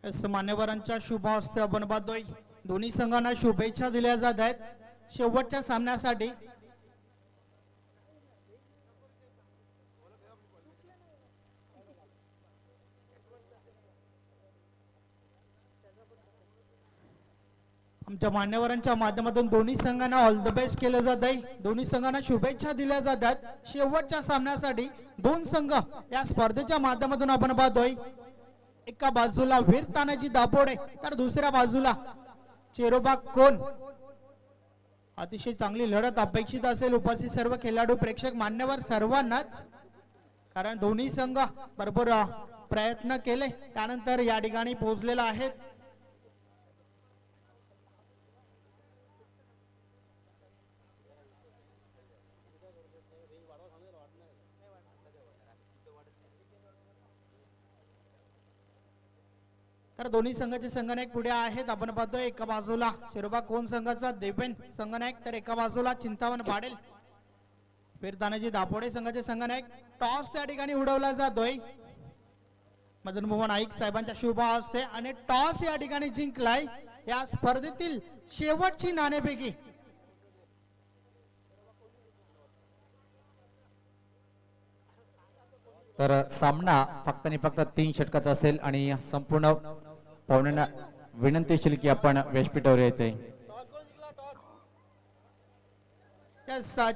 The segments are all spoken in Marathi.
मान्यवरांच्या शुभ हस्ते आपण पाहतोय दोन्ही संघांना शुभेच्छा दिल्या जात आहेत शेवटच्या सामन्यासाठी। आमच्या मान्यवरांच्या माध्यमातून दोन्ही संघांना ऑल द बेस्ट केलं जात आहे। दोन्ही संघांना शुभेच्छा दिल्या जात आहेत शेवटच्या सामन्यासाठी। दोन संघ या स्पर्धेच्या माध्यमातून आपण पाहतोय एका बाजूला वीर तानाजी दापोडे तर दुसऱ्या बाजूला चेरोबा कोण। अतिशय चांगली लढत अपेक्षित असेल उपस्थित सर्व खेळाडू प्रेक्षक मान्यवर सर्वांनाच, कारण दोन्ही संघ भरपूर प्रयत्न केले त्यानंतर या ठिकाणी पोहोचलेले आहेत। तर दोन्ही संघाचे संघनायक पुढे आहेत आपण पाहतोय एका बाजूला चेरोबा कोण संघाचा देवेन संघनायक तर एका बाजूला चिंतामण पाडेल वीर तानाजी दापोडे संघाचे संघनायक। टॉस त्या ठिकाणी उडवला जातोय मदन मोहन नाईक साहेबांच्या शुभ हस्ते आणि टॉस या ठिकाणी जिंकलाय या स्पर्धेतील शेवटची नाणेफेकी। तर सामना फक्त आणि फक्त 3 षटकाचा असेल आणि संपूर्ण पाहुण्यांना विनंती असेल की आपण व्यासपीठावर यायचंय।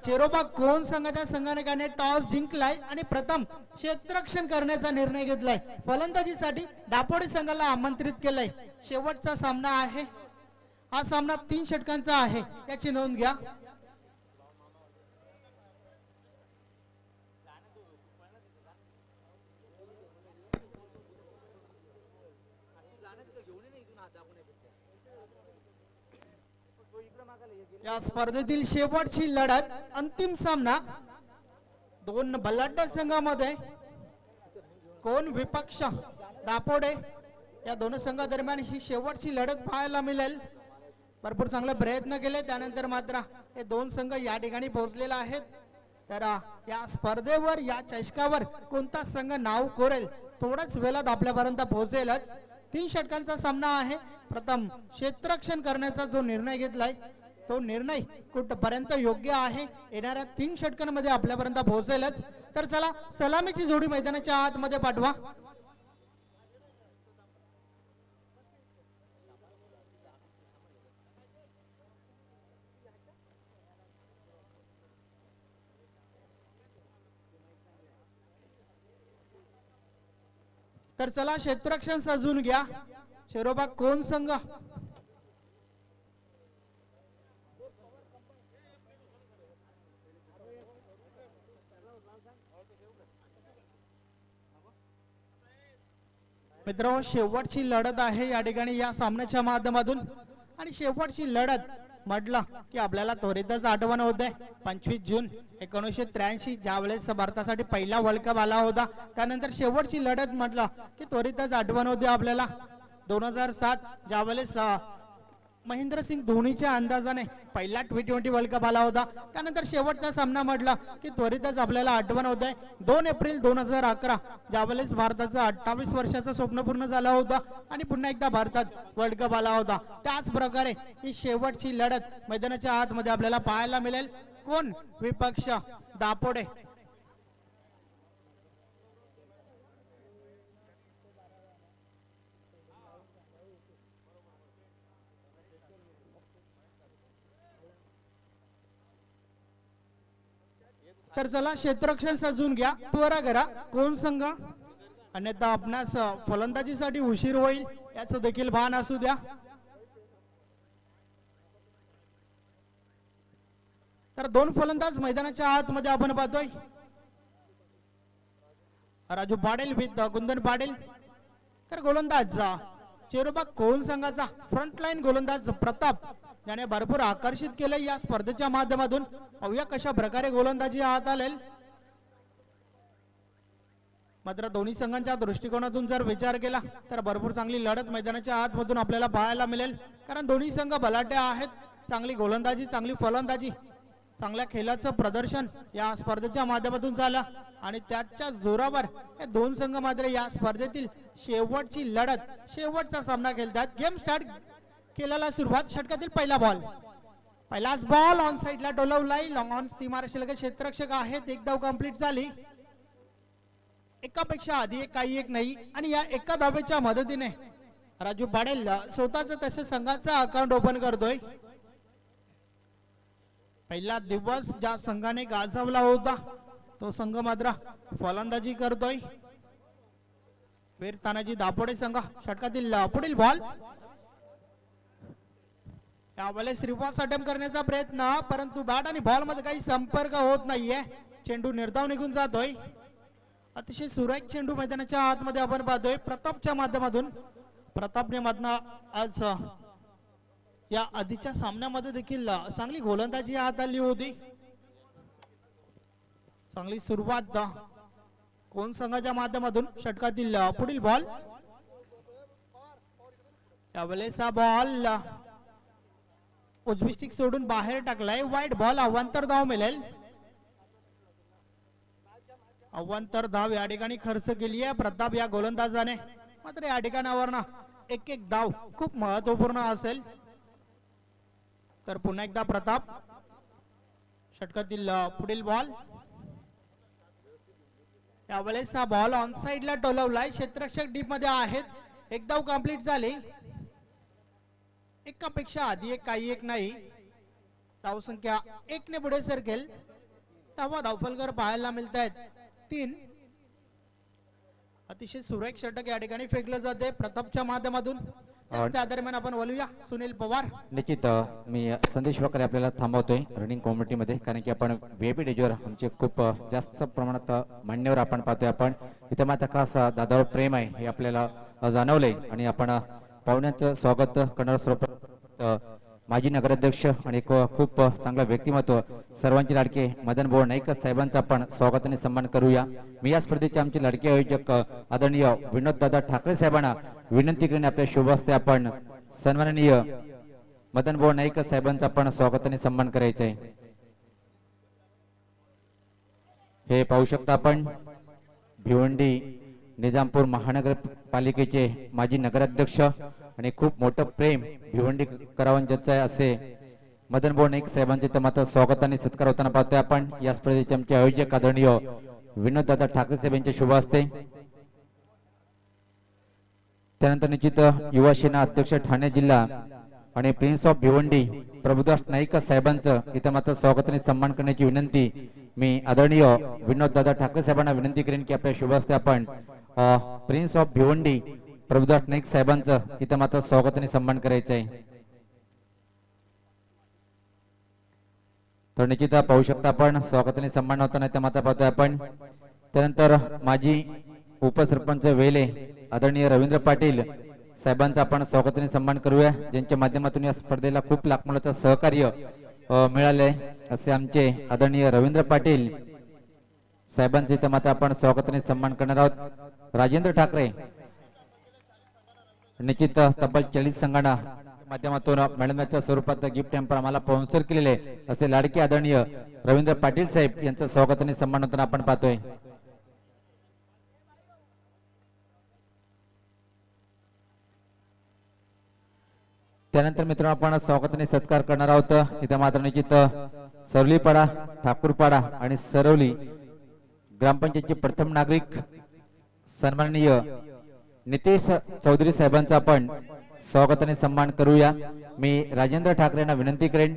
चेरोबा कोण संघाच्या संघाने टॉस जिंकलाय आणि प्रथम क्षेत्ररक्षण करण्याचा निर्णय घेतलाय। फलंदाजीसाठी दापोडे संघाला आमंत्रित केलंय। शेवटचा सामना आहे हा सामना 3 षटकांचा आहे याची नोंद घ्या। या स्पर्धेतील शेवटची लढत अंतिम सामना दोन बलाढ्य संघांमध्ये कोण विपक्ष दापोडे या दोन संघादरम्यान ही शेवटची लढत पाहायला मिळेल। भरपूर चांगले प्रयत्न केले त्यानंतर मात्र हे दोन संघ या ठिकाणी पोहोचलेले आहेत। तर या स्पर्धेवर या चषकावर कोणता संघ नाव कोरेल थोड्याच वेळात आपल्यापर्यंत पोहोचेलच। 3 षटकांचा सामना आहे। प्रथम क्षेत्ररक्षण करण्याचा जो निर्णय घेतलाय तो निर्णय कुठपर्यंत योग्य आहे येणाऱ्या 3 षटकांमध्ये आपल्यापर्यंत पोहोचेलच। तर चला सलामीची जोडी मैदानाच्या आतमध्ये पाठवा। तर चला क्षेत्ररक्षण सजून घ्या। चेरोबा कोण संघ मित्रांनो शेवटची लढत आहे या ठिकाणी या सामन्याच्या माध्यमातून आणि शेवटची लढत म्हटलं की आपल्याला त्वरितच आठवण होते 25 जून 1983 ज्यावेळेस भारतासाठी पहिला वर्ल्ड कप आला होता। त्यानंतर शेवटची लढत म्हटलं की त्वरितच आठवण होते आपल्याला 2007 ज्यावेळेस महेंद्रसिंग धोनीच्या अंदाजाने पहिला T20 वर्ल्ड कप आला होता। त्यानंतर शेवटचा सामना म्हटला की त्वरितच आपल्याला आठवण होते 2 एप्रिल 2011 ज्यावेळेस भारताचं 28 वर्षाचं स्वप्न पूर्ण झालं होतं आणि पुन्हा एकदा भारतात वर्ल्ड कप आला होता। त्याच प्रकारे ही शेवटची लढत मैदानाच्या आतमध्ये आपल्याला पाहायला मिळेल। कोण विपक्ष दापोडे तर चला क्षेत्ररक्षण सजून घ्या त्वरा करा कोण संघ अन्यथा आपणास फलंदाजीसाठी उशीर होईल याचं देखील भान असू द्या। तर 2 फलंदाज मैदानाच्या आतमध्ये आपण पाहतोय राजू पाडेल विथ कुंदन पाडेल। तर गोलंदाज चेरोबा कोण संघाचा फ्रंटलाईन गोलंदाज प्रताप याने भरपूर आकर्षित केले या स्पर्धेच्या माध्यमातून। पाहूया कशा प्रकारे गोलंदाजी हात आलेल। मात्र दोन्ही संघांच्या दृष्टिकोनातून जर विचार केला तर भरपूर चांगली लढत मैदानाच्या आतमधून आपल्याला पाहायला मिळेल, कारण दोन्ही संघ बलाढ्य आहेत। चांगली गोलंदाजी चांगली फलंदाजी चांगल्या खेळाचं प्रदर्शन या स्पर्धेच्या माध्यमातून झालं आणि त्याच्या जोरावर हे दोन संघ मात्र या स्पर्धेतील शेवटची लढत शेवटचा सामना खेळतात. गेम स्टार्ट केलेला सुरुवात षटकातील पहिला बॉल पहिलाच बॉल ऑन साइडला डोलवलाय. लॉंग ऑन सीमारेषेलगत क्षेत्ररक्षक आहेत. एक धाव कंप्लीट झाली. एकापेक्षा आधी एक काही एक नाही आणि या एका धावेच्या मदतीने राजू पाडेल स्वतःच तसे संघाचा अकाउंट ओपन करतोय. पहिला दिवस ज्या संघाने गाजवला होता तो संघ मात्र फलंदाजी करतोय. वीर तानाजी दापोडे संघ षटकातील पुढील बॉल यावेळेस रिवर्स अटेम्प्ट करण्याचा प्रयत्न परंतु बॅट आणि बॉल मध्ये काही संपर्क होत नाहीये. चेंडू निर्धाव निघून जातोय. अतिशय सुरेख चेंडू मैदानाच्या आतमध्ये आपण पाहतोय प्रतापच्या माध्यमातून. प्रतापने मधनं आज या आधीच्या सामन्यामध्ये देखील चांगली गोलंदाजी हात आली होती. चांगली सुरुवात कोण संघाच्या माध्यमातून षटकातील पुढील बॉल यावेळेस हा बॉल उजवी स्टिक सोडून बाहेर टाकलाय. वाईट बॉल अवांतर धाव मिळेल. अवांतर धाव या ठिकाणी खर्च केली आहे प्रताप या गोलंदाजाने. मात्र या ठिकाणावर एक एक धाव खूप महत्वपूर्ण असेल. तर पुन्हा एकदा प्रताप षटकातील पुढील बॉल यावेळेस हा बॉल ऑन साइडला टोलवलाय. क्षेत्ररक्षक डीप मध्ये आहेत. एक धाव कंप्लीट झाली. एकापेक्षा आधी एक काही एक नाही. धाव संख्या एक ने पुढे सरकेल. तेव्हा धावफलकर पाहायला मिळत आहेत 3. अतिशय सुरेख षटक या ठिकाणी फेकलं जाते प्रतापच्या माध्यमातून. त्या दरम्यान आपण बोलूया सुनील पवार. निश्चित मी संदेश वगैरे आपल्याला थांबवतोय रनिंग कॉम्युनिटीमध्ये कारण की आपण व्हीआयपी डेजवर आमचे खूप जास्त प्रमाणात मान्यवर आपण पाहतोय. आपण इथे मात्र खास दादावर प्रेम आहे हे आपल्याला जाणवलंय आणि आपण पाहुण्यांचं स्वागत करणार. सर्व माजी नगराध्यक्ष आणि एक खूप चांगला व्यक्तिमत्व सर्वांचे लाडके मदन भाऊ नाईक साहेबांचा आपण स्वागत आणि सन्मान करूया. मी या स्पर्धेचे आमचे लाडके आयोजक आदरणीय विनोद दादा ठाकरे साहेबांना विनंती करून आपल्या शुभ हस्ते आपण सन्माननीय मदन भाऊ नाईक साहेबांचा आपण स्वागत आणि सन्मान करायचा आहे. हे पाहू शकता आपण भिवंडी निजामपूर महानगरपालिकेचे माजी नगराध्यक्ष आणि खूप मोठं प्रेम भिवंडी करावंजाचं आहे असे मदन भाऊ नाईक साहेबांचे तर मात्र स्वागत आणि सत्कार होताना पाहतोय आपण. या स्पर्धेचे आमचे आयोजक आदरणीय विनोद दादा ठाकरे साहेब यांचे शुभ हस्ते. त्यानंतर निश्चित युवा सेना अध्यक्ष ठाणे जिल्हा आणि प्रिन्स ऑफ भिवंडी प्रभुदास नाईक साहेबांचं इथं मात्र स्वागत आणि सन्मान करण्याची विनंती मी आदरणीय विनोद दादा ठाकरे साहेबांना विनंती करेन की आपल्या शुभ हस्ते आपण प्रिन्स ऑफ भिवंडी प्रभुदास नाईक साहेबांचं इथं मात्र स्वागत आणि सन्मान करायचं आहे. तर निश्चित पाहू शकता आपण स्वागत आणि सन्मान होताना इथं मात्र पाहतोय आपण. त्यानंतर माजी उपसरपंच वेले आदरणीय रवींद्र पाटील साहेबांचा आपण स्वागत आणि सन्मान करूया ज्यांच्या माध्यमातून या स्पर्धेला खूप लाख मोलाचं सहकार्य मिळाले असे आमचे आदरणीय रवींद्र पाटील साहेबांचे इथं मात्र आपण स्वागत आणि सन्मान करणार आहोत. राजेंद्र ठाकरे निश्चित तब्बल 40 संघांना माध्यमातून मेळाव्याच्या स्वरूपात गिफ्ट हॅम्पर आम्हाला स्पॉन्सर केलेले असे लाडके आदरणीय रवींद्र पाटील साहेब यांचं स्वागत आणि सन्मान होताना आपण पाहतोय. त्यानंतर मित्रांनो आपण स्वागत आणि सत्कार करणार आहोत. इथं मात्र निश्चित सरवलीपाडा ठाकूरपाडा आणि सरवली ग्रामपंचायतचे प्रथम नागरिक सन्माननीय नितेश चौधरी साहेबांचा आपण स्वागत आणि सन्मान करूया. मी राजेंद्र ठाकरे यांना विनंती करेन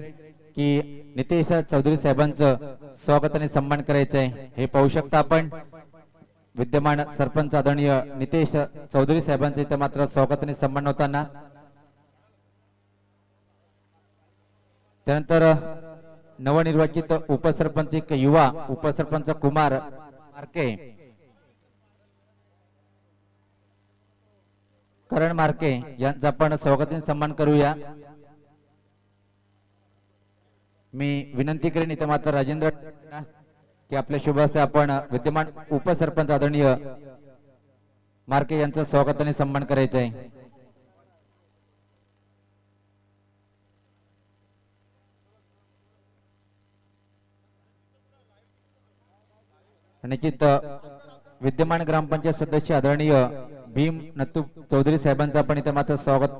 की नितेश चौधरी साहेबांचं स्वागत आणि सन्मान करायचं आहे. हे पाहू शकता आपण विद्यमान सरपंच आदरणीय नितेश चौधरी साहेबांचं इथं मात्र स्वागत आणि सन्मान होताना. त्यानंतर नवनिर्वाचित उपसरपंच एक युवा उपसरपंच कुमार मार्के करण मार्के यांचा आपण स्वागत आणि सन्मान करूया. मी विनंती करेन इथे मात्र राजेंद्र की आपल्या शुभ हस्ते आपण विद्यमान उपसरपंच आदरणीय मार्के यांचं स्वागत आणि सन्मान करायचं आहे. निश्चित विद्यमान ग्रामपंचायत सदस्य आदरणीय भीम नत्तू चौधरी साहेबांचं आपण इथे मात्र स्वागत.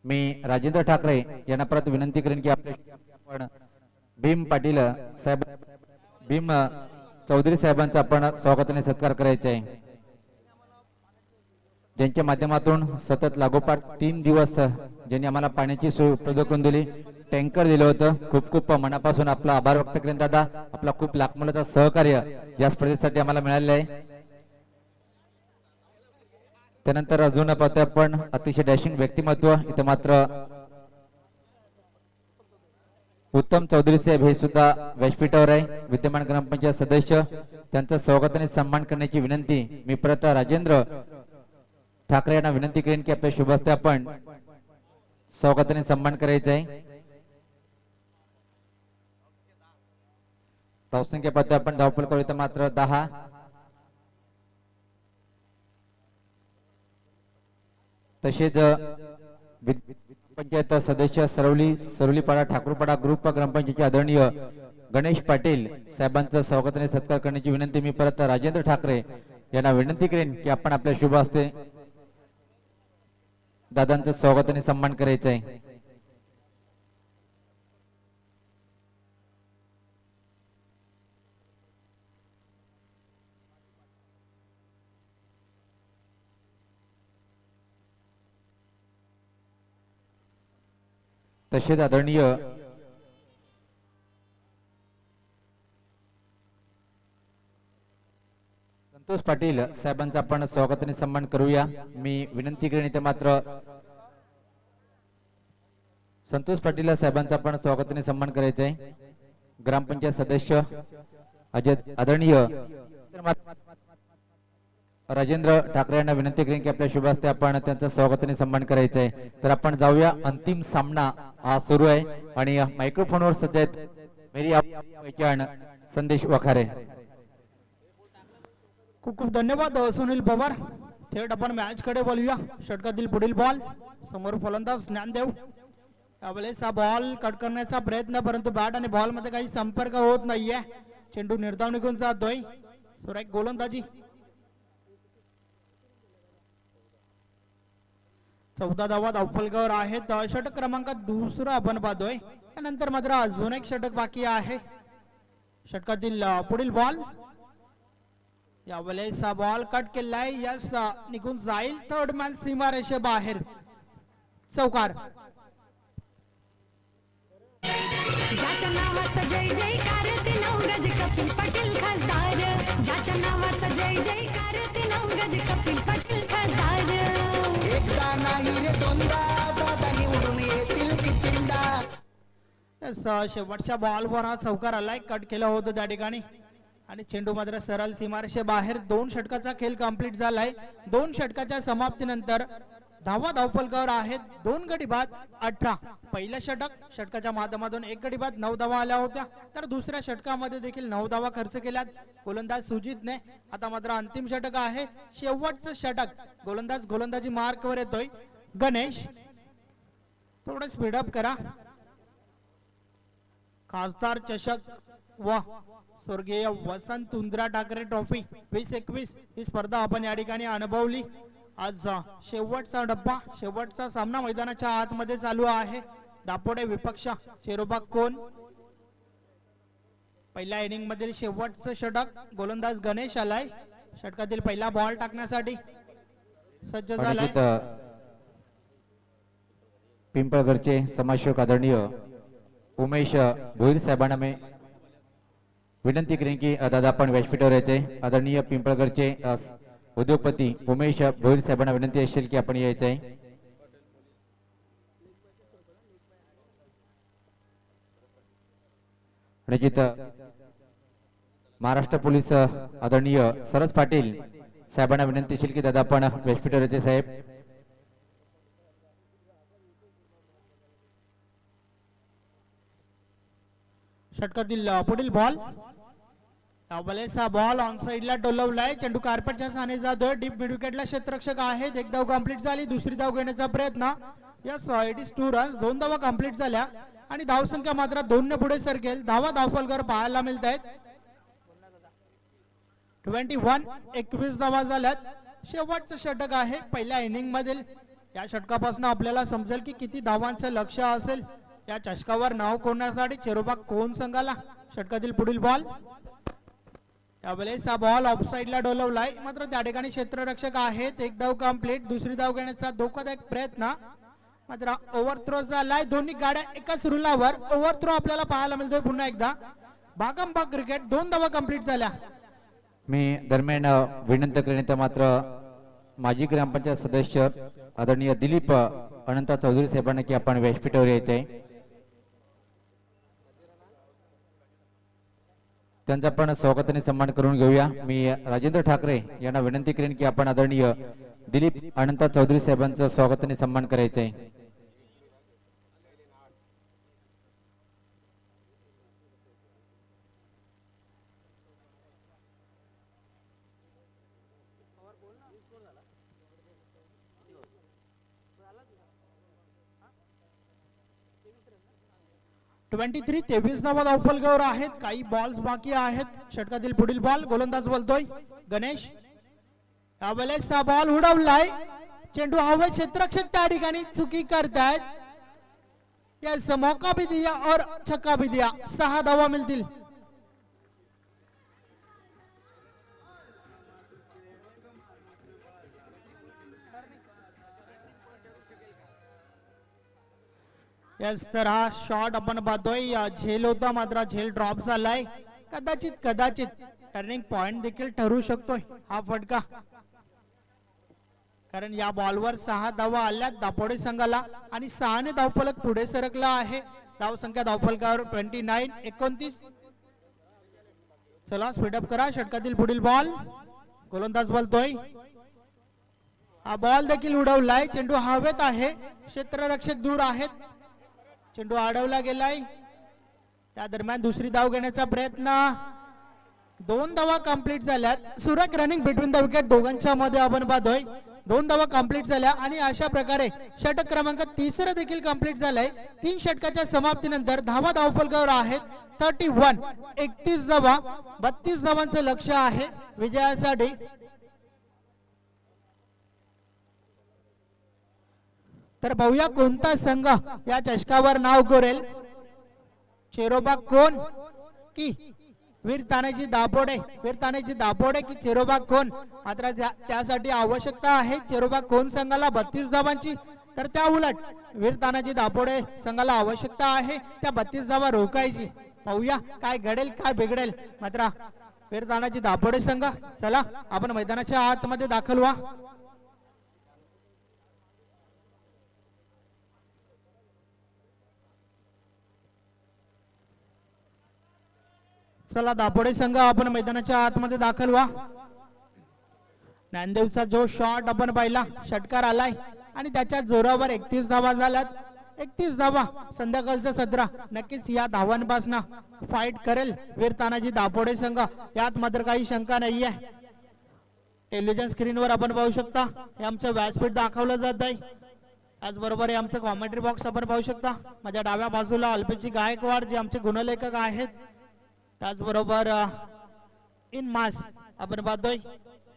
मी राजेंद्र ठाकरे यांना परत विनंती करेन की आपण भीम पाटील साहेब भीम चौधरी साहेबांचा आपण स्वागत आणि सत्कार करायचा आहे, ज्यांच्या माध्यमातून सतत लागोपाठ 3 दिवस ज्यांनी आम्हाला पाण्याची सोय उपलब्ध करून दिली, टँकर दिलं होतं. खूप खूप मनापासून आपला आभार व्यक्त करेन दादा. आपला खूप लाखमोलाचं सहकार्य या स्पर्धेसाठी आम्हाला मिळालेलं आहे. त्यानंतर अजून पाहतोय आपण अतिशय डॅशिंग व्यक्तिमत्व इथे मात्र उत्तम चौधरी साहेब हे सुद्धा व्यासपीठावर आहे, विद्यमान ग्रामपंचायत सदस्य. त्यांचा स्वागत आणि सन्मान करण्याची विनंती मी परत राजेंद्र ठाकरे यांना विनंती करेन की आपल्या शुभ हस्ते आपण स्वागत आणि सन्मान करायचा आहे. धावसंख्या पाहतोय आपण धावपल करू इथं मात्र 10. तसेच पंचायत सदस्य सरवलीपाडा ठाकूरपाडा ग्रुप ग्रामपंचायतचे आदरणीय गणेश पाटील साहेबांचं स्वागत आणि सत्कार करण्याची विनंती मी परत राजेंद्र ठाकरे यांना विनंती करेन की आपण आपल्या शुभ हस्ते दादांचं स्वागत आणि सन्मान करायचं आहे. तसेच आदरणीय संतोष पाटील साहेबांचा आपण स्वागत आणि सन्मान करूया. मी विनंती करेन इथे मात्र संतोष पाटील साहेबांचा आपण स्वागत आणि सन्मान करायचा आहे. ग्रामपंचायत सदस्य आदरणीय राजेंद्र ठाकरे यांना विनंती करेन की आपल्या शुभ हस्ते आपण त्यांचा स्वागत आणि सन्मान करायचा आहे. तर आपण जाऊया, अंतिम सामना हा सुरू आहे आणि मायक्रोफोनवर सज्ज आहेत मेरी पहचान संदेश वखारे. खूप खूप धन्यवाद सुनील पवार. थेट आपण मॅच कडे बोलूया. षटकातील पुढील बॉल, समोर फलंदाज ज्ञानदेव. यावेळेस हा बॉल कट करण्याचा प्रयत्न, परंतु बॅट आणि बॉल मध्ये काही संपर्क होत नाहीये. चेंडू निर्धाव निघून जातोय. सुरेख गोलंदाजी. 14 धावा धावफलकावर आहेत. षटक क्रमांक दुसरा आपण पाहतोय. त्यानंतर मात्र अजून एक षटक बाकी आहे. षटकातील पुढील बॉल, यावेळेस हा बॉल कट केलाय. यस, निघून जाईल. थर्ड मॅन सीमारेषे बाहेर. चौकार. ज्याच्या नावाचा जय जयकार ते नवगज कपिल पाटील खासदार. ज्याच्या नावाचा जय जयकार ते नवगज कपिल पाटील खासदार. एकदा नाही रे दोनदा दादा निवडून येतील कितींदा. शेवटच्या बॉलवर हा चौकार आलाय. कट केलं होतं त्या ठिकाणी आणि चेंडू मात्र सरळ सीमारेषे बाहेर. 2 षटकाचा खेळ कंप्लीट झालाय. 2 षटकाच्या समाप्तीनंतर धावा धावफलकावर आहेत. 2 गडी बाद 18. पहिलं षटकाच्या माध्यमातून 1 गडी बाद 9 धावा आल्या होत्या. तर दुसऱ्या षटकामध्ये देखील 9 धावा खर्च केल्यात गोलंदाज सुजितने. आता मात्र अंतिम षटक आहे, शेवटचं षटक. गोलंदाजी मार्कवर येतोय. गणेश, थोडं स्पीडअप करा. खासदार चषक व स्वर्गीय वसंत उंद्रा ठाकरे ट्रॉफी 2021 ही स्पर्धा आपण या ठिकाणी अनुभवली. आज शेवटचा डब्बा, शेवटचा सामना मैदानाच्या आतमध्ये चालू आहे. दापोडे विपक्ष चेरोबा कोण. पहिल्या इनिंग मधील शेवटचं षटक. गोलंदाज गणेश आलाय. षटकातील पहिला बॉल टाकण्यासाठी सज्ज झालाय. पिंपळगडचे समाजसेवक आदरणीय उमेश भोईर साहेबांना मी विनंती करेन की दादा आपण व्यासपीठावर यायचे. आदरणीय पिंपळगडचे उद्योगपती उमेश भोईर साहेबांना विनंती असेल की आपण यायचं आहे. निश्चित महाराष्ट्र पोलीस आदरणीय सरस पाटील साहेबांना विनंती असेल की दादा आपण व्यासपीठावर यायचे साहेब. षटकातील पुढील बॉल, यावेळेस हा बॉल ऑन साइडला डोलवलाय. चेंडू कार्पेटच्या साने जातोय. डीप मिड विकेटला क्षेत्ररक्षक आहेत. 1 धाव कंप्लीट झाली. दुसरी धाव घेण्याचा प्रयत्न. Yes, it is 2 runs. 2 धावा कंप्लीट झाल्या आणि धावसंख्या मात्र 2 ने पुढे सरकेल. धावा धावफलकावर पाहायला मिळत आहेत. 21 धावा झाल्यात. शेवटचं षटक आहे पहिल्या इनिंग मधील. या षटकापासून आपल्याला समजेल की किती धावांचं लक्ष असेल. या चषकावर नाव कोरण्यासाठी चेरोबा कोण संघाला. षटकातील पुढील बॉल, यावेळेस हा बॉल ऑफसाईडला डोलवलाय, मात्र त्या ठिकाणी क्षेत्ररक्षक आहेत. एक धाव कंप्लीट. दुसरी धाव घेण्याचा धोकादायक प्रयत्न, मात्र ओव्हरथ्रो झालाय. दोन्ही गाड्या एकाच रुलावर. ओव्हरथ्रो आपल्याला पाहायला मिळतोय पुन्हा एकदा. भागमभाग क्रिकेट. 2 धावा कंप्लीट झाल्या. मी दरम्यान विनंती करेन तर मात्र माजी ग्रामपंचायत सदस्य आदरणीय दिलीप अनंत चौधरी साहेबांना की आपण व्यासपीठावर यायचे. त्यांचा पण स्वागताने सन्मान करून घेऊया. मी राजेंद्र ठाकरे यांना विनंती करेन की आपण आदरणीय दिलीप अनंत चौधरी साहेबांचं स्वागताने सन्मान करायचं आहे. ट्वेंटी 23 धावा धावफलकावर आहेत. काही बॉल्स बाकी आहेत. षटकातील पुढील बॉल, गोलंदाज बोलतोय गणेश. यावेळेस हा बॉल उडवलाय. चेंडू हवे. क्षेत्ररक्षक त्या ठिकाणी चुकी करतायत. यस, मौका भी दिया और छक्का भी दिया. 6 धावा मिळतील. यस, तर हा शॉट आपण पाहतोय. झेल होता, मात्र झेल ड्रॉप झालाय. कदाचित टर्निंग पॉइंट देखील ठरू शकतोय हा फटका, कारण या बॉलवर 6 धावा आल्या दापोडे संघाला आणि 6 ने धावफलक पुढे सरकला आहे. धावसंख्या धावफलकावर 29. चला स्पीडअप करा. षटकातील पुढील बॉल, गोलंदाज बोलतोय. हा बॉल देखील उडवलाय. चेंडू हवेत आहे. क्षेत्ररक्षक दूर आहेत. चेंडू अडवला गेलाय. त्या दरम्यान दुसरी धाव घेण्याचा प्रयत्न. 2 धावा कंप्लीट झाल्यात. सुरेख रनिंग बिटवीन द विकेट दोघांच्या मध्ये आपण पाहतोय. 2 धावा कंप्लीट झाल्या आणि अशा प्रकारे षटक क्रमांक 3 देखील कंप्लीट झालाय. 3 षटकाच्या समाप्तीनंतर धावा धावफलकावर आहेत 31. 31 धावा. 32 धावांचं लक्ष आहे विजयासाठी. तर पाहूया कोणता संघ या चषकावर नाव कोरेल. चेरोबा कोण की वीर तानाजी दापोडे. वीर तानाजी दापोडे की चेरोबा कोण. मात्र त्यासाठी आवश्यकता आहे चेरोबा कोण संघाला 32 धावांची. तर त्या उलट वीर तानाजी दापोडे संघाला आवश्यकता आहे त्या 32 धावा रोखायची. पाहूया काय घडेल काय बिघडेल. मात्र वीर तानाजी दापोडे संघ, चला आपण मैदानाच्या आतमध्ये दाखल व्हा. चला दापोडे संघ आपण मैदानाच्या आतमध्ये दाखल व्हा. नांदेवचा जो शॉट आपण पाहिला, षटकार आलाय आणि त्याच्या जोरावर 31 धावा झाल्यात. 31 धावा. संध्याकाळचं सत्र नक्कीच या धावांपासून फाईट करेल वीर तानाजी दापोडे संघ, यात मात्र काही शंका नाहीये. टेलिव्हिजन स्क्रीनवर आपण पाहू शकता हे आमचं व्यासपीठ दाखवलं जात आहे. त्याचबरोबर हे आमचं कॉमेंट्री बॉक्स आपण पाहू शकता. माझ्या डाव्या बाजूला अल्पेची गायकवाड जे आमचे गुणलेखक आहेत. त्याचबरोबर इन मास आपण पाहतोय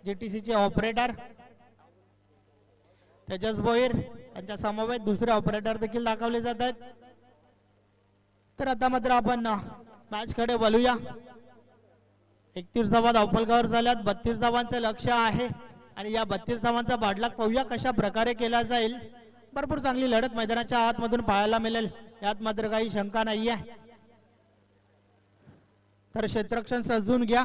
जीटीसी चे ऑपरेटर तेजस भोईर, त्यांच्या समवेत दुसरे ऑपरेटर देखील दाखवले जात आहेत. तर आता मात्र आपण मॅच कडे वळूया. 31 धावा धावफलकावर झाल्यात. 32 धावांचं लक्ष आहे आणि या 32 धावांचा पाठलाग पाहूया कशा प्रकारे केला जाईल. भरपूर चांगली लढत मैदानाच्या आतमधून पाहायला मिळेल, यात मात्र काही शंका नाहीये. तर क्षेत्ररक्षण सजवून घ्या.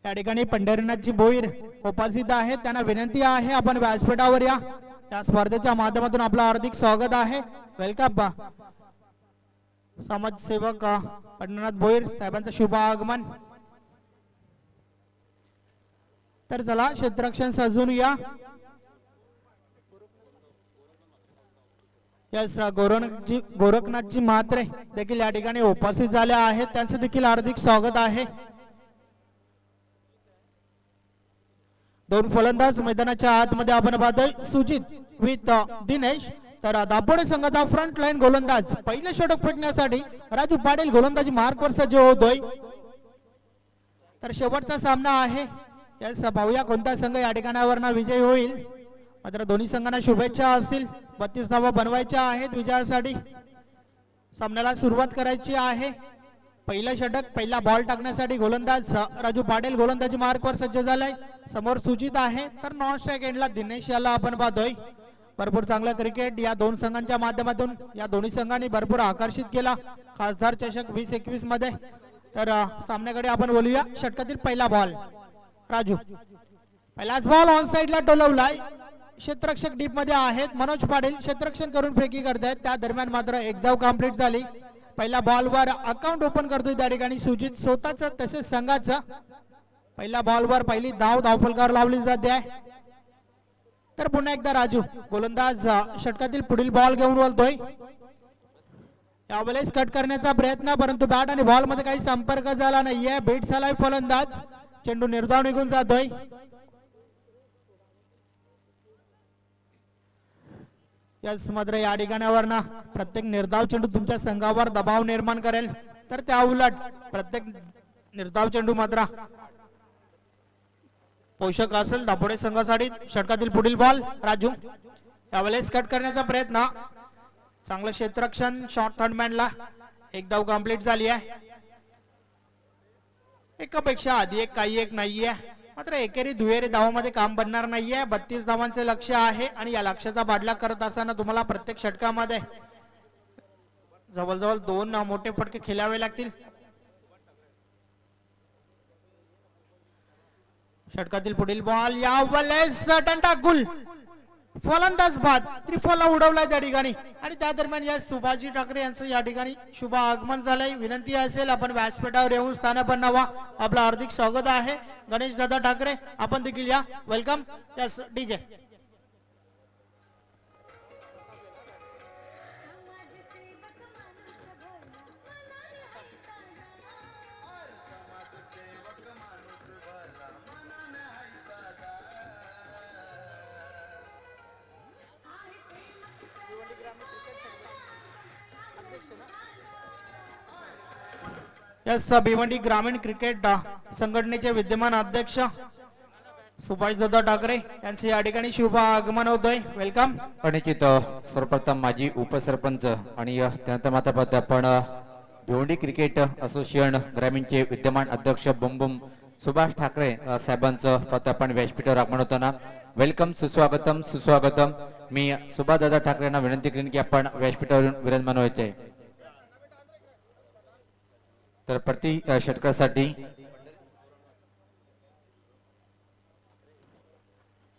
या ठिकाणी पंढरीनाथजी भोईर उपस्थित आहेत. त्यांना विनंती आहे आपण व्यासपीठावर या. या स्पर्धेच्या माध्यमातून आपलं हार्दिक स्वागत आहे. वेलकम. समाजसेवक पंढरीनाथ भोईर साहेबांचं शुभ आगमन. तर चला क्षेत्ररक्षण सजवून या. यस, गोरखनाथजी म्हात्रे देखील या ठिकाणी उपस्थित झाले आहेत. त्यांचं देखील हार्दिक स्वागत आहे. 2 फलंदाज मैदानाच्या आतमध्ये आपण पाहतोय. सुजित विथ दिनेश. तर दापोडे संघाचा फ्रंट लाईन गोलंदाज पहिलं षटक फेकण्यासाठी राजू पाटील गोलंदाजी मार्कवर सज्ज होतोय. तर शेवटचा सामना आहे. यास पाहूया कोणता संघ या ठिकाणावर विजयी होईल. मात्र दोन्ही संघांना शुभेच्छा असतील. 32 धावा बनवायच्या आहेत विजयासाठी. सामन्याला सुरुवात करायची आहे. पहिलं षटक पहिला बॉल टाकण्यासाठी गोलंदाज राजू पाटील गोलंदाजी मार्कवर सज्ज झालाय. समोर सुजित आहे. तर नॉन स्ट्राईक एंडला दिनेश याला आपण पाहतोय. भरपूर चांगलं क्रिकेट या दोन संघांच्या माध्यमातून या दोन्ही संघांनी भरपूर आकर्षित केला खासदार चषक 2021 मध्ये. तर सामन्याकडे आपण बोलूया. षटकातील पहिला बॉल राजू. पहिलाच बॉल ऑन साइडला टोलवलाय. क्षेत्ररक्षक डीप मध्ये आहेत. मनोज पाटील क्षेत्ररक्षण करून फेकी करतायत. त्या दरम्यान मात्र एक धाव कंप्लीट झाली. पहिल्या बॉलवर अकाउंट ओपन करतोय त्या ठिकाणी सुजित स्वतःच तसेच संघाचं. पहिल्या बॉलवर पहिली धाव धावफलकावर लावली जाते आहे. तर पुन्हा एकदा राजू गोलंदाज षटकातील पुढील बॉल घेऊन बोलतोय. यावेळेस कट करण्याचा प्रयत्न परंतु बॅट आणि बॉल मध्ये काही संपर्क झाला नाहीये. बीट झालाय फलंदाज. चेंडू निर्धाव निघून जातोय. यस मात्र या ठिकाणावर ना प्रत्येक निर्धाव चेंडू तुमच्या संघावर दबाव निर्माण करेल. तर त्या उलट प्रत्येक निर्धाव चेंडू मात्र पोषक असेल दापोडे संघासाठी. षटकातील पुढील बॉल राजू. यावेळेस कट करण्याचा प्रयत्न. चांगलं क्षेत्ररक्षण शॉर्ट थर्डमॅनला. एक धाव कंप्लीट झाली आहे. एकापेक्षा आधी एक काही एक नाहीये. मात्र एकेरी दुहेरी धावामध्ये काम बनणार नाहीये. 32 धावांचे लक्ष आहे आणि या लक्ष्याचा पाठलाग करत असताना तुम्हाला प्रत्येक षटकामध्ये जवळजवळ 2 मोठे फटके खेळावे लागतील. षटकातील पुढील बॉल यावेळेस टंटाकुल फलंदाज बाद त्रिफला उडवलाय त्या ठिकाणी. आणि त्या दरम्यान या सुभाजी ठाकरे यांचं या ठिकाणी शुभ आगमन झालंय. विनंती असेल आपण व्यासपीठावर येऊन स्थान बनावा. आपलं हार्दिक स्वागत आहे. गणेश दादा ठाकरे आपण देखील या. Welcome. Yes DJ. Yes Bhiwandi ग्रामीण क्रिकेट संघटनेचे विद्यमान अध्यक्ष सुभाष दादा ठाकरे यांचे या ठिकाणी शुभ आगमन होतोय. वेलकम. निश्चित सर्वप्रथम माजी उपसरपंच आणि त्यानंतर माता पाहतो आपण भिवंडी क्रिकेट असोसिएशन ग्रामीणचे विद्यमान अध्यक्ष बुमबुम सुभाष ठाकरे साहेबांचं पाहतो आपण व्यासपीठावर आगमन होताना. वेलकम. सुस्वागतम सुस्वागतम. मी सुभाष दादा ठाकरे यांना विनंती करेन की आपण व्यासपीठावरून विराजमान व्हायचे. तर प्रति षटकासाठी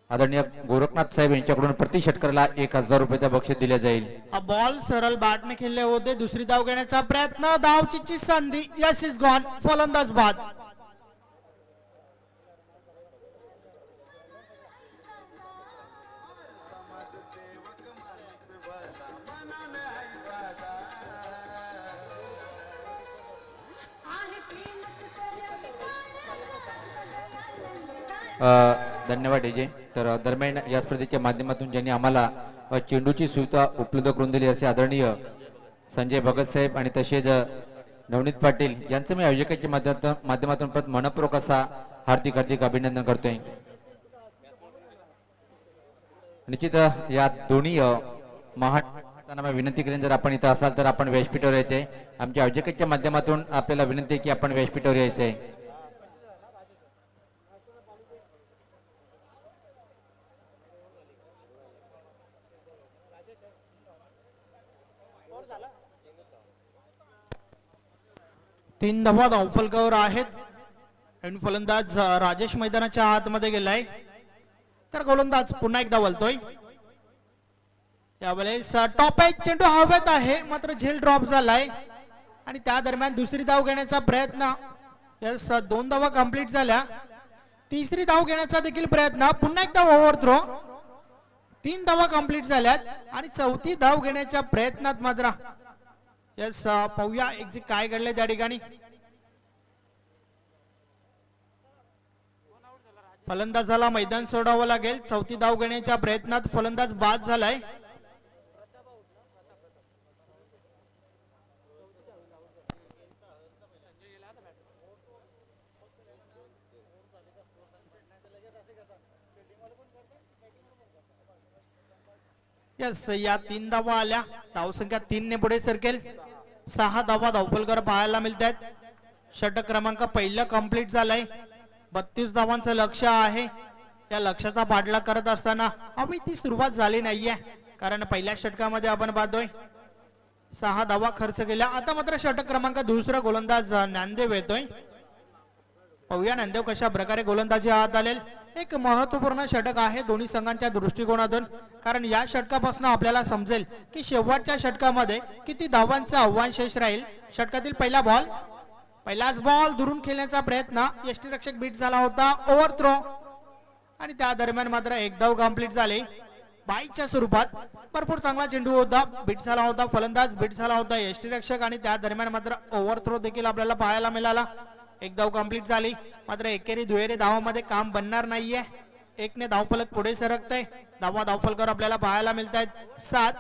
आदरणीय गोरखनाथ साहेब यांच्याकडून प्रति षटकाला 1000 रुपयाचा बक्षीस दिले जाईल. हा बॉल सरळ बॅटने खेळले होते. दुसरी धाव घेण्याचा प्रयत्न. धावची संधी. Yes is gone. फलंदाज बाद. धन्यवाद डीजे. तर दरम्यान या स्पर्धेच्या माध्यमातून ज्यांनी आम्हाला चेंडूची सुविधा उपलब्ध करून दिली असे आदरणीय संजय भगत साहेब आणि तसेच नवनीत पाटील यांचं मी आयोजकाच्या माध्यमातून परत मनपूर्वक असा हार्दिक हार्दिक अभिनंदन करतोय. निश्चित या दोन्ही महान विनंती करेन जर आपण इथं असाल तर आपण व्यासपीठावर यायचे. आमच्या आयोजकाच्या माध्यमातून आपल्याला विनंती आहे की आपण व्यासपीठावर यायचंय. तीन धावा धावफलकावर आहेत. आणि फलंदाज राजेश मैदानाच्या आतमध्ये गेलाय. तर गोलंदाज पुन्हा एकदा बोलतोय. यावेळेस टॉप एज चेंडू हवेत आहे मात्र झेल ड्रॉप झालाय. आणि त्या दरम्यान दुसरी धाव घेण्याचा प्रयत्न. यस 2 धावा कंप्लीट झाल्या. तिसरी धाव घेण्याचा देखील प्रयत्न. पुन्हा एकदा ओव्हर थ्रो. 3 धावा कंप्लीट झाल्यात आणि चौथी धाव घेण्याच्या प्रयत्नात मात्र यस पाहूया एक काय घडलंय त्या ठिकाणी. फलंदाजाला मैदान सोडावं लागेल. चौथी धाव घेण्याच्या प्रयत्नात फलंदाज बाद झालाय. यस या 3 धावा आल्या. धावसंख्या 3 ने पुढे सरकेल. 6 धावा धावफलकर पाहायला मिळत आहेत. षटक क्रमांक पहिलं कंप्लीट झालंय. 32 धावांचं लक्ष्य आहे. या लक्ष्याचा पाठलाग करत असताना अभी ती सुरुवात झाली नाहीये, कारण पहिल्या षटकामध्ये आपण पाहतोय 6 धावा खर्च केल्या. आता मात्र षटक क्रमांक दुसरा गोलंदाज नांदेव येतोय. पाहूया नांदेव कशा प्रकारे गोलंदाजी हात आलेल. एक महत्वपूर्ण षटक आहे दोन्ही संघांच्या दृष्टिकोनातून, कारण या षटकापासून आपल्याला समजेल की शेवटच्या षटकामध्ये किती धावांचं आव्हान शेष राहील. षटकातील पहिला बॉल, पहिलाच बॉल दुरून खेळण्याचा प्रयत्न. यष्टीरक्षक बीट झाला होता. ओव्हर थ्रो आणि त्या दरम्यान मात्र एक धाव कंप्लीट झाले. बाईच्या स्वरूपात भरपूर चांगला चेंडू होता. बीट झाला होता, फलंदाज बीट झाला होता यष्टीरक्षक, आणि त्या दरम्यान मात्र ओव्हर थ्रो देखील आपल्याला पाहायला मिळाला. एक धाव कंप्लीट झाली. मात्र एकेरी दुहेरी धावामध्ये काम बनणार नाहीये. एकने धावफलक पुढे सरकतय. धावफलकर आपल्याला पाहायला मिळत आहेत 7.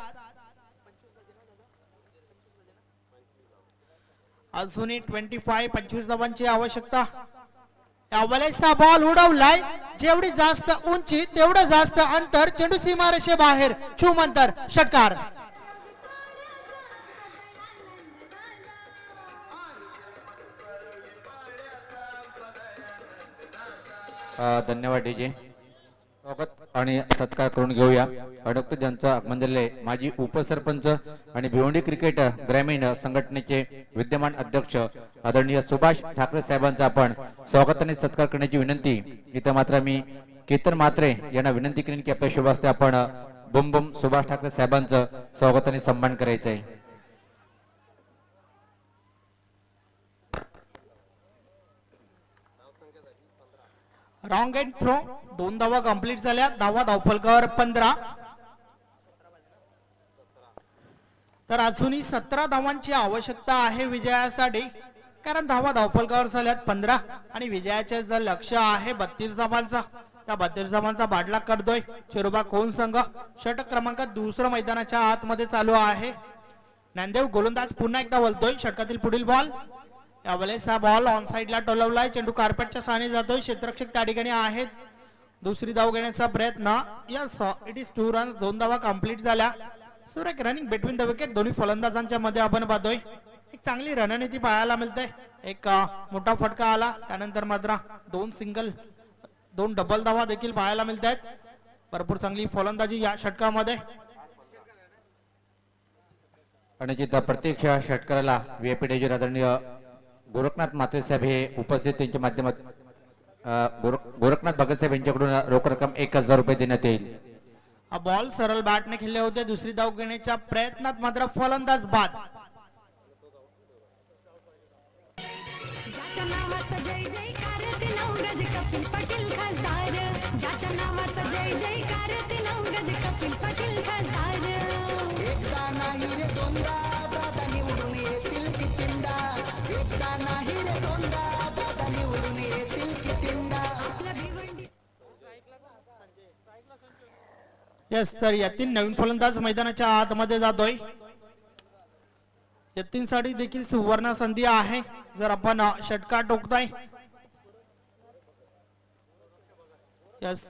अजूनही 25 धावांची आवश्यकता. यावेळेसचा बॉल उडवलाय. जेवढी जास्त उंची तेवढं जास्त अंतर. चेंडू सीमारेषे बाहेर. छूम अंतर. षटकार. धन्यवाद डीजे. स्वागत आणि सत्कार करून घेऊया. अडकतो ज्यांचं आगमन झाले माजी उपसरपंच आणि भिवंडी क्रिकेट ग्रामीण संघटनेचे विद्यमान अध्यक्ष आदरणीय सुभाष ठाकरे साहेबांचा आपण स्वागत आणि सत्कार करण्याची विनंती. इथं मात्र मी केतन म्हात्रे यांना विनंती करेन की आपल्या शुभ हस्ते आपण बुम बुम सुभाष ठाकरे साहेबांचं स्वागत आणि सन्मान करायचं आहे. Wrong end throw. 2 धावा कंप्लीट झाल्या. धावफलकर 15. तर अजूनही 17 धावांची आवश्यकता आहे विजयासाठी, कारण धावफलकावर झाल्यात 15 आणि विजयाचे जर लक्ष्य आहे 32 धावांचा. त्या 32 धावांचा पाठलाग करतोय चिरोबा कोण संघ. षटक क्रमांक दुसरं मैदानाच्या आतमध्ये चालू आहे. नांदेव गोलंदाज पुन्हा एकदा वळतोय. षटकातील पुढील बॉल. यावेळेस हा बॉल ऑन साइडला टोलवलाय. चेंडू कार्पेटच्या साने जातोय. क्षेत्ररक्षक त्या ठिकाणी आहेत. दुसरी धाव घेण्याचा प्रयत्न. Yes, it is 2 runs. 2 धावा कंप्लीट झाल्या. सुरेख रनिंग बिटवीन द विकेट. दोन्ही फलंदाजांच्या मध्ये आपण पाहतोय एक चांगली रणनीती पाहायला मिळते. एक मोठा फटका आला, त्यानंतर मात्र 2 सिंगल 2 डबल धावा देखील पाहायला मिळत आहेत. भरपूर चांगली फलंदाजी या षटकामध्ये. आणि जिथं प्रत्येक षटकाराला व्हीआयपी डेजर आदरणीय गोरखनाथ म्हात्रे साहेब हे उपस्थित, त्यांच्या माध्यमात गोरखनाथ भगत साहेब यांच्याकडून रोख रक्कम 1000 रुपये देण्यात येईल. हा बॉल सरळ बॅटने खेळले होते. दुसरी धाव घेण्याच्या प्रयत्नात मात्र फलंदाज बाद. ज्याच्या नावाचा जय जयकार ते नवगज कपिल पाटील खासदार. ज्याच्या नावाचा जय जयकार ते नवगज कपिल पाटील खासदार. एकदा नाही रे दोनदा दादा निवडून येतील कितींदा. एकदा नाही रे दोनदा दादा निवडून येतील कितींदा. आपल्या भिवंडी यस, तर यातील नवीन फलंदाज मैदानाच्या आतमध्ये जातोय. यतींसाठी देखील सुवर्ण संधी आहे जर आपण षटकार टोकताय. यस,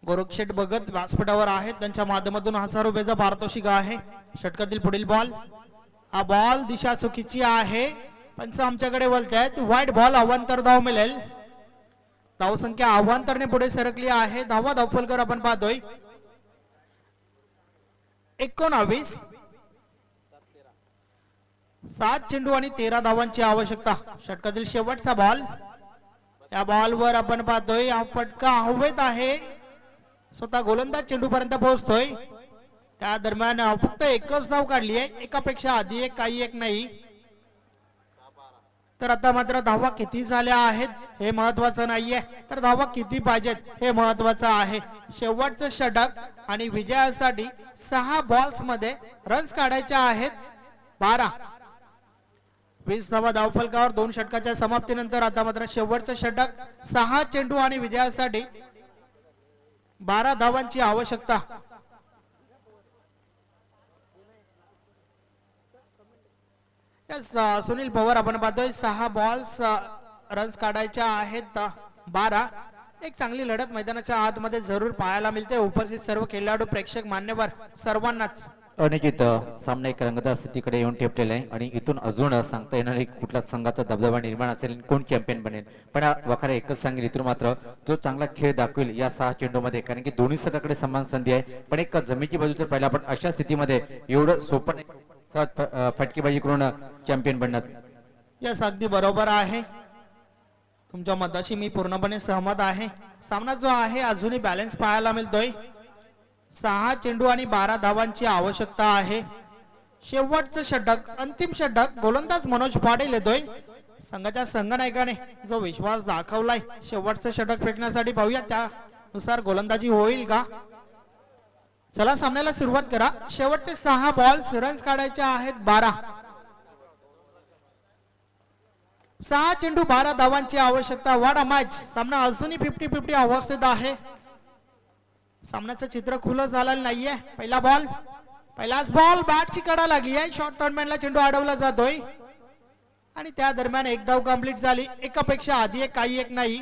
गोरखशेठ भगत व्यासपीठावर आहेत. त्यांच्या माध्यमातून 1000 रुपयाचा पारितोषिक आहे. षटकातील पुढील बॉल. हा बॉल दिशा चुकीची आहे. पंच आमच्याकडे बोलतायत वाईट बॉल. अवांतर धाव मिळेल. धावसंख्या अवांतरने पुढे सरकली आहे. धावफलकर आपण पाहतोय 19. 7 चेंडू आणि 13 धावांची आवश्यकता. षटकातील शेवटचा बॉल. या बॉलवर आपण पाहतोय हा फटका हवेत आहे. स्वतः गोलंदाज चेंडू पर्यंत पोहोचतोय. त्या दरम्यान फक्त एकच धाव काढली आहे. एकापेक्षा आधी एक, काही एक नाही. तर आता मात्र धावा किती झाल्या आहेत हे महत्वाचं नाहीये, तर धावा किती पाहिजेत हे महत्वाचं आहे. शेवटचं षटक आणि विजयासाठी 6 बॉल्स मध्ये रन्स काढायचे आहेत 12. 20 धावा धावफलकावर 2 षटकाच्या समाप्तीनंतर. आता मात्र शेवटचं षटक. 6 चेंडू आणि विजयासाठी 12 धावांची आवश्यकता. सुनील पवार आपण पाहतोय 6 बॉल्स रन्स काढायच्या आहेत 12. एक चांगली लढत मैदानाच्या आतमध्ये जरूर पाहायला मिळते. उपस्थित सर्व खेळाडू प्रेक्षक मान्यवर सर्वांनाच अनिकेत सामना एक रंगतदार स्थितीकडे येऊन ठेपलेला आहे आणि इथून अजून सांगता येणार नाही कुठलाच संघाचा दबदबा निर्माण असेल आणि कोण चॅम्पियन बनेल. पण वखारे एकच सांगेल इथून मात्र जो चांगला खेळ दाखवेल या 6 चेंडूमध्ये, कारण की दोन्ही संघाकडे समान संधी आहे. पण एक जमिनीची बाजू जर पाहिला आपण अशा स्थितीमध्ये एवढं सोपं नाही सहज फटकेबाजी करून चॅम्पियन बनणार. यस अगदी बरोबर आहे. तुमच्या मताशी मी पूर्णपणे सहमत आहे. सामना जो आहे अजूनही बॅलन्स पाहायला मिळतोय. 6 चेंडू आणि 12 धावांची आवश्यकता आहे. शेवटचं षटक, अंतिम षटक गोलंदाज मनोज पाटील येतोय. संघाच्या संघनायकाने जो विश्वास दाखवलाय शेवटचं षटक फेकण्यासाठी, पाहूया त्यानुसार गोलंदाजी होईल का. चला सामन्याला सुरुवात करा. शेवटचे 6 बॉल्स, रन्स काढायचे आहेत 12. 6 चेंडू 12 धावांची आवश्यकता. वाडा मॅच. सामना अजूनही 50-50 अवस्थेत आहे. सामन्याचं चित्र खुलं झालेलं नाहीये. पहिलाच बॉल बॅटची कडा लागली आहे. शॉर्ट थर्डमॅनला चेंडू अडवला जातोय आणि त्या दरम्यान एक धाव कंप्लीट झाली. एकापेक्षा आधी एक, काही एक नाही.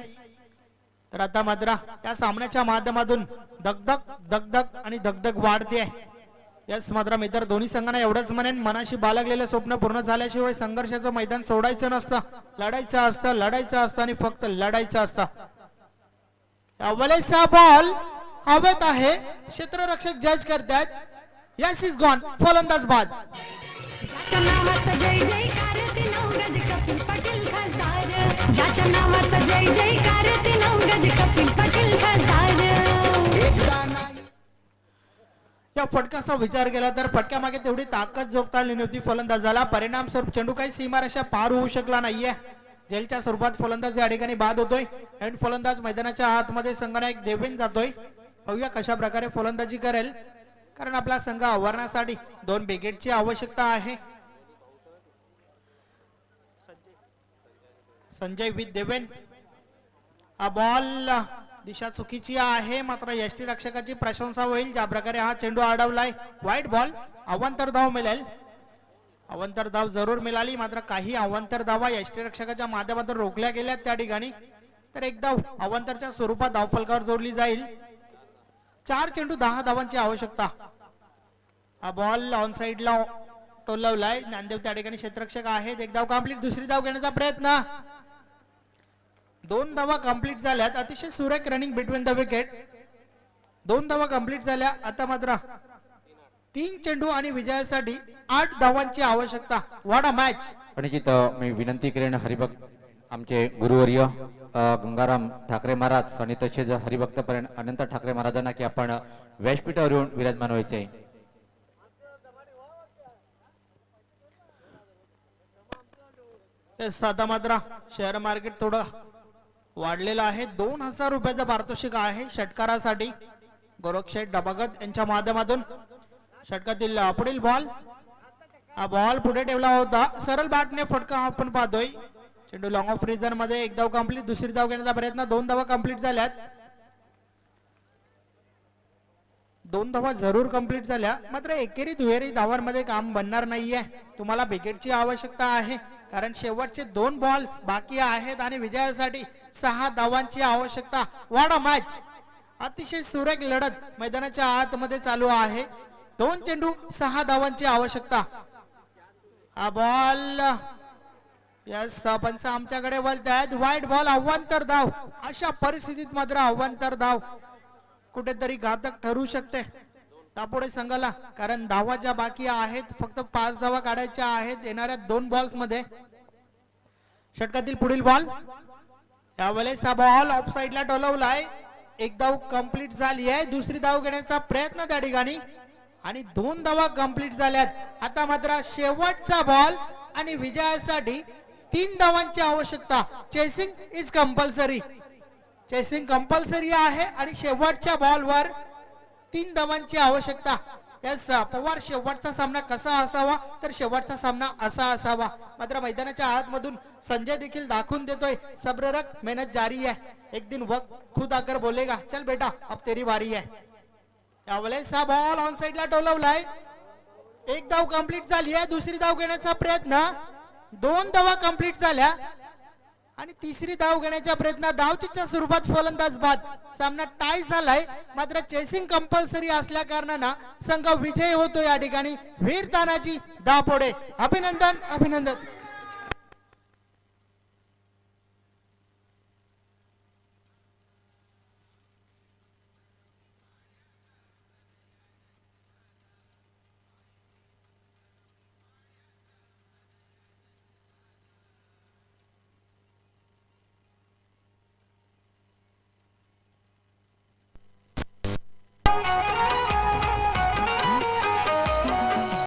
तर आता मात्र या सामन्याच्या माध्यमातून दगदग आणि दगदग वाढते. यस मात्र मित्र, दोन्ही संघांना एवढंच म्हणेन, मनाशी बाळगलेलं स्वप्न पूर्ण झाल्याशिवाय संघर्षाचं मैदान सोडायचं नसतं. लढायचं असतं आणि फक्त लढायचं असतं. यावेळेस बॉल हवेत आहे. क्षेत्ररक्षक जज करतात. Yes is gone. फलंदाज बाद. ज्याच्या नावाचा जय जयकार ते 9 गज कपिल पाटील खासदार. ज्याच्या नावाचा जय जयकार ते 9 गज कपिल पाटील खासदार. एकदा नाही या फटकाचा विचार केला तर फटक्यामागे तेवढी ताकद जोगता आली नव्हती फलंदाजाला. परिणाम स्वरूप चेंडू काही सीमारेषा पार होऊ शकला नाहीये. जेलच्या स्वरूपात फलंदाज या ठिकाणी बाद होतोय. एंड फलंदाज मैदानाच्या आतमध्ये संघनायक देवेन जातोय. पाहूया कशा प्रकारे फलंदाजी करेल, कारण आपला संघ आव्हानासाठी 2 विकेटची आवश्यकता आहे. संजय विथ देवेन. हा बॉल दिशा चुकीची आहे, मात्र यष्टी रक्षकाची प्रशंसा होईल ज्या प्रकारे हा चेंडू अडवलाय. वाईट बॉल. अवांतर धाव मिळेल. अवांतर धाव जरूर मिळाली, मात्र काही अवांतर धावा यष्टी रक्षकाच्या माध्यमातून रोखल्या गेल्या त्या ठिकाणी. तर एक धाव अवांतरच्या स्वरूपात धावफलकावर जोडली जाईल. 4 चेंडू 10 धावांची आवश्यकता. हा बॉल ऑन साइडला टोलवलाय. नांदेव त्या ठिकाणी क्षेत्ररक्षक आहेत. एक धाव कंप्लीट. दुसरी धाव घेण्याचा प्रयत्न. 2 धावा कंप्लीट झाल्यात. अतिशय सुरेख रनिंग बिटवीन द विकेट. 2 धावा कंप्लीट झाल्या. आता मात्र 3 चेंडू आणि विजयासाठी 8 धावांची आवश्यकता. वाडा मॅच. अनिकेत मी विनंती करेन हरिभक्त आमचे गुरुवर्य गंगाराम ठाकरे महाराज आणि तसेच हरिभक्त अनंत ठाकरे महाराजांना की आपण व्यासपीठावर येऊन विराजमान व्हायचे. आता मात्र शेअर मार्केट थोडं वाढलेलं आहे. 2000 रुपयाचा पारितोषिक आहे षटकारासाठी. गोरखशेठ डबागत यांच्या माध्यमातून षटकातील पुढील बॉल. हा बॉल पुढे ठेवला होता. सरळ बॅटने फटका आपण पाहतोय. चेंडू लॉंग ऑफ रिजन मध्ये. एक धाव कंप्लीट. दुसरी धाव घेण्याचा प्रयत्न. 2 धावा कंप्लीट झाल्यात. 2 धावा जरूर कंप्लीट झाल्या, मात्र एकेरी दुहेरी धावांमध्ये काम बनणार नाहीये. तुम्हाला विकेटची आवश्यकता आहे, कारण शेवटचे 2 बॉल्स बाकी आहेत आणि विजयासाठी 6 धावांची आवश्यकता. वाडा मॅच. अतिशय सुरेख लढत मैदानाच्या आतमध्ये चालू आहे. 2 चेंडू 6 धावांची आवश्यकता. हा बॉल. यस पंच आमच्याकडे बोलतायत. वाईट बॉल. अवांतर धाव. अशा परिस्थितीत मात्र अवांतर धाव कुठेतरी घातक ठरू शकते त्यापुढे संघाला, कारण धावा ज्या बाकी आहेत फक्त 5 धावा काढायच्या आहेत येणाऱ्या 2 बॉल्स मध्ये. षटकातील पुढील बॉल. यावेळेस हा बॉल ऑफ साइडला टोलवलाय. एक धाव कंप्लीट झाली आहे. दुसरी धाव घेण्याचा प्रयत्न त्या ठिकाणी आणि 2 धावा कंप्लीट झाल्यात. आता मात्र शेवटचा बॉल आणि विजयासाठी 3 धावांची आवश्यकता. Chasing is compulsory. Chasing compulsory आहे आणि शेवटच्या बॉलवर 3 धावांची आवश्यकता. यस पवार, शेवटचा सामना कसा असावा, तर शेवटचा सामना असा असावा. मात्र मैदानाच्या आतमधून संजय देखील दाखवून देतोय सब्र रख, मेहनत जारी है, एक दिन वक्त खुद आकर बोलेगा चल बेटा अब तेरी बारी है. यावेळेस हा बॉल ऑन साइडला टोलवलाय. एक धाव कंप्लीट झाली आहे. दुसरी धाव घेण्याचा प्रयत्न. 2 धावा कंप्लीट झाल्या आणि तिसरी धाव घेण्याच्या प्रयत्नात धावचीच्या स्वरूपात फलंदाज बाद. सामना टाय झालाय, मात्र चेसिंग कंपल्सरी असल्या कारणानं संघ विजय होतो. या ठिकाणी वीर तानाजी धाव पुढे. अभिनंदन अभिनंदन.